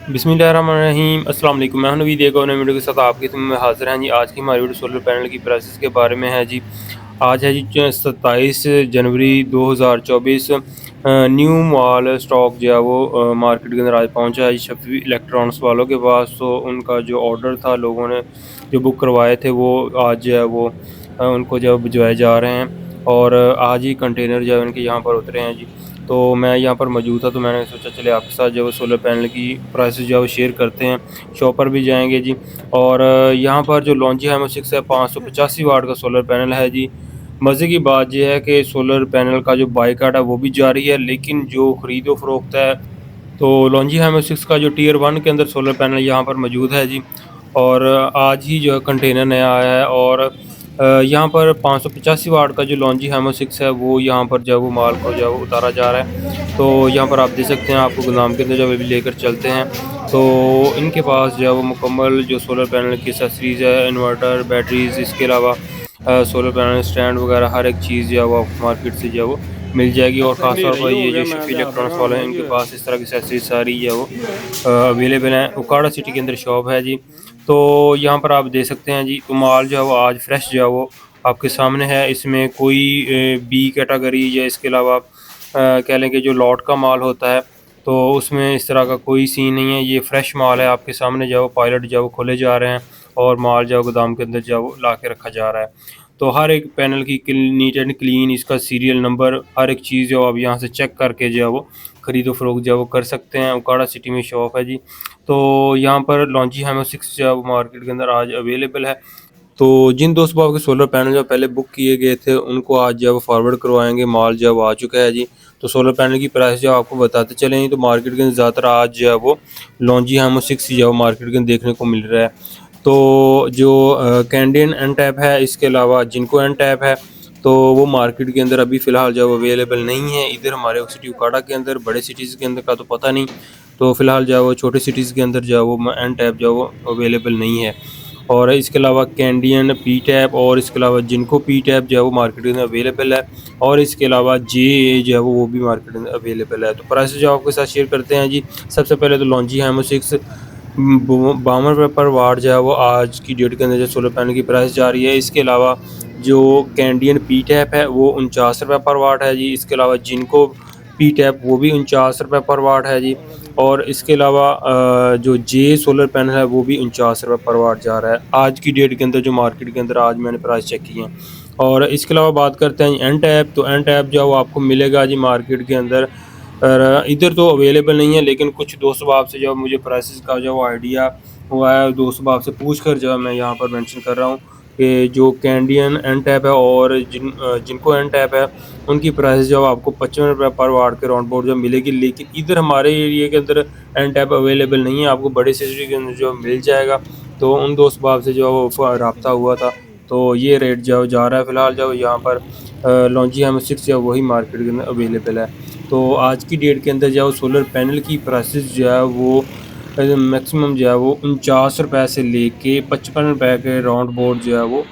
बिस्मिल्लाहिर्रहमानिर्रहीम अस्सलाम वालेकुम। मैं हूं नवीद, एक और नई वीडियो के साथ आपकी खिदमत में हाजिर हैं जी। आज की हमारी वीडियो सोलर पैनल की प्राइसेस के बारे में है जी। आज है जी 27 जनवरी 2024। न्यू माल स्टॉक जो है वो मार्केट के अंदर आज पहुंचा है जी शफी इलेक्ट्रॉनिक्स वालों के पास। तो उनका जो ऑर्डर था, लोगों ने जो बुक करवाए थे, वो आज जो है वो उनको जो भिजवाए जा रहे हैं। और आज ही कंटेनर जो है उनके यहाँ पर उतरे हैं जी। तो मैं यहाँ पर मौजूद था, तो मैंने सोचा चले आपके साथ जो है सोलर पैनल की प्राइसेस जो है वो शेयर करते हैं। शॉप पर भी जाएंगे जी। और यहाँ पर जो लॉन्ची हैमो 6 है, 585 वाट का सोलर पैनल है जी। मज़े की बात यह है कि सोलर पैनल का जो बाइकाट है वो भी जारी है, लेकिन जो ख़रीदो फ़रोख्त है, तो लॉन्जी हैमो 6 का जो टियर 1 के अंदर सोलर पैनल यहाँ पर मौजूद है जी। और आज ही जो है कंटेनर नया आया है। और यहाँ पर 585 वाट का जो लॉन्जी हैमो 6 है, वो यहाँ पर जो है वो माल को जो है वो उतारा जा रहा है। तो यहाँ पर आप देख सकते हैं, आपको गोदाम के अंदर जो है अभी लेकर चलते हैं। तो इनके पास जो है वो मुकम्मल जो सोलर पैनल की एक्सेसरीज़ है, इन्वर्टर, बैटरीज़, इसके अलावा सोलर पैनल स्टैंड वगैरह हर एक चीज़ जो है वो आपको मार्केट से जो है वो मिल जाएगी। और ख़ास तौर पर ये जो शफी इलेक्ट्रॉनिक्स वाले हैं, इनके पास इस तरह की एक्सेसरीज सारी जो है वो अवेलेबल हैं। उकाड़ा सिटी के अंदर शॉप है जी। तो यहाँ पर आप देख सकते हैं जी, तो माल जो है वो आज फ्रेश जो है वो आपके सामने है। इसमें कोई बी कैटेगरी या इसके अलावा कह लें कि जो लॉट का माल होता है, तो उसमें इस तरह का कोई सीन नहीं है। ये फ्रेश माल है, आपके सामने जो है वो पायलट जो है वो खोले जा रहे हैं और माल जो है गोदाम के अंदर जो है वो ला के रखा जा रहा है। तो हर एक पैनल की नीट एंड क्लीन, इसका सीरियल नंबर, हर एक चीज़ जो आप यहाँ से चेक करके जो है वो ख़रीदो फ़रोख्त जो है वो कर सकते हैं। उकाड़ा सिटी में शॉप है जी। तो यहाँ पर लॉन्ची हैमो 6 जो है वो मार्केट के अंदर आज अवेलेबल है। तो जिन दोस्तों आपके सोलर पैनल जो पहले बुक किए गए थे, उनको आज जो है वो फॉरवर्ड करवाएंगे। माल जो है वो आ चुका है जी। तो सोलर पैनल की प्राइस जो आपको बताते चलें, तो मार्केट के अंदर ज़्यादातर आज जो है वो लॉन्ची हैमो 6 जो है वो मार्केट के अंदर देखने को मिल रहा है। तो जो कैंडियन एन टैप है, इसके अलावा जिनको एन टैप है, तो वो मार्केट के अंदर अभी फ़िलहाल जो है अवेलेबल नहीं है। इधर हमारे सिटी उकाड़ा के अंदर, बड़े सिटीज़ के अंदर का तो पता नहीं। तो फ़िलहाल जो है वो छोटे सिटीज़ के अंदर जो है वो एन टैप जो है वो अवेलेबल नहीं है। और इसके अलावा कैंडियन, पी टैप, और इसके अलावा जिनको पी टैप जो है वो मार्केट के अंदर अवेलेबल है। और इसके अलावा जे जो है वो भी मार्केट के अंदर अवेलेबल है। तो प्राइस जो आपके साथ शेयर करते हैं जी। सबसे पहले तो लॉन्ची हैमो 6 52 पर वाट जो है वो आज की डेट के अंदर जो सोलर पैनल की प्राइस जा रही है। इसके अलावा जो कैंडियन पी टैप है वो 49 पर वाट है जी। इसके अलावा जिनको पी टैप वो भी 49 पर वाट है जी। और इसके अलावा जो जे सोलर पैनल है वो भी 49 पर वाट जा रहा है आज की डेट के अंदर, जो मार्केट के अंदर आज मैंने प्राइस चेक की है। और इसके अलावा बात करते हैं एन टैप, तो एन टैप जो है वो आपको मिलेगा जी मार्केट के अंदर। इधर तो अवेलेबल नहीं है, लेकिन कुछ दोस्त बाब से जो मुझे प्राइसेस का जो आइडिया हुआ है, दोस्त बाब से पूछ कर जो है मैं यहाँ पर मेंशन कर रहा हूँ कि जो कैंडियन एन टैप है और जिनको एन टैप है, उनकी प्राइस जो आपको 55 रुपये पर वाट के राउंड बोर्ड जो मिलेगी। लेकिन इधर हमारे एरिया के अंदर एन टैप अवेलेबल नहीं है, आपको बड़े सिटी के अंदर जो मिल जाएगा। तो उन दोस्त बाब से जो वो रब्ता हुआ था, तो ये रेट जो जा रहा है फ़िलहाल जो यहाँ पर लॉन्ची हैमो 6 जो वही मार्केट के अंदर अवेलेबल है। तो आज की डेट के अंदर जो सोलर पैनल की प्राइसेस जो है वो मैक्सिमम जो है वो 49 रुपये से लेके 55 रुपये के राउंड बोर्ड जो है वो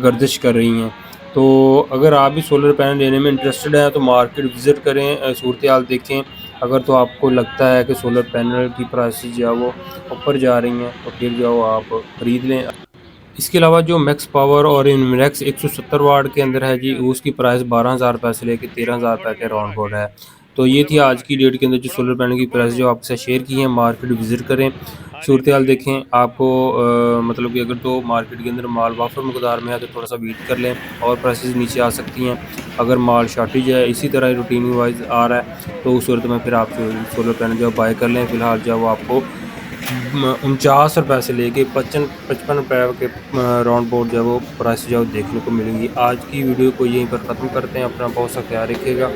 गर्दिश कर रही हैं। तो अगर आप भी सोलर पैनल लेने में इंटरेस्टेड हैं, तो मार्केट विज़िट करें, सूरत हाल देखें। अगर तो आपको लगता है कि सोलर पैनल की प्राइसेस जो है वो ऊपर जा रही हैं, तो फिर जो आप ख़रीद लें। इसके अलावा जो मैक्स पावर और इनमिनेक्स 170 वाट के अंदर है जी, उसकी प्राइस 12,000 रुपये से लेकर 13,000 रुपये के राउंड बोर्ड है। तो ये थी आज की डेट के अंदर जो सोलर पैनल की प्राइस जो आपसे शेयर की है। मार्केट विज़िट करें, सूरत हाल देखें। आपको मतलब कि अगर तो मार्केट के अंदर माल वाफर मकदार में है, तो थोड़ा सा वेट कर लें और प्राइसेस नीचे आ सकती हैं। अगर माल शॉर्टेज है, इसी तरह रूटीन वाइज आ रहा है, तो उस सूरत में फिर आप सोलर पैनल जो बाय कर लें। फ़िलहाल जो वो आपको 49 रुपये से लेके 55 रुपये के राउंड बोर्ड जो है वो प्राइस जो देखने को मिलेंगी। आज की वीडियो को यहीं पर ख़त्म करते हैं। अपना बहुत सा ख्याल रखिएगा,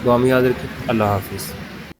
दुआ में याद रखिए। अल्लाह हाफिज़।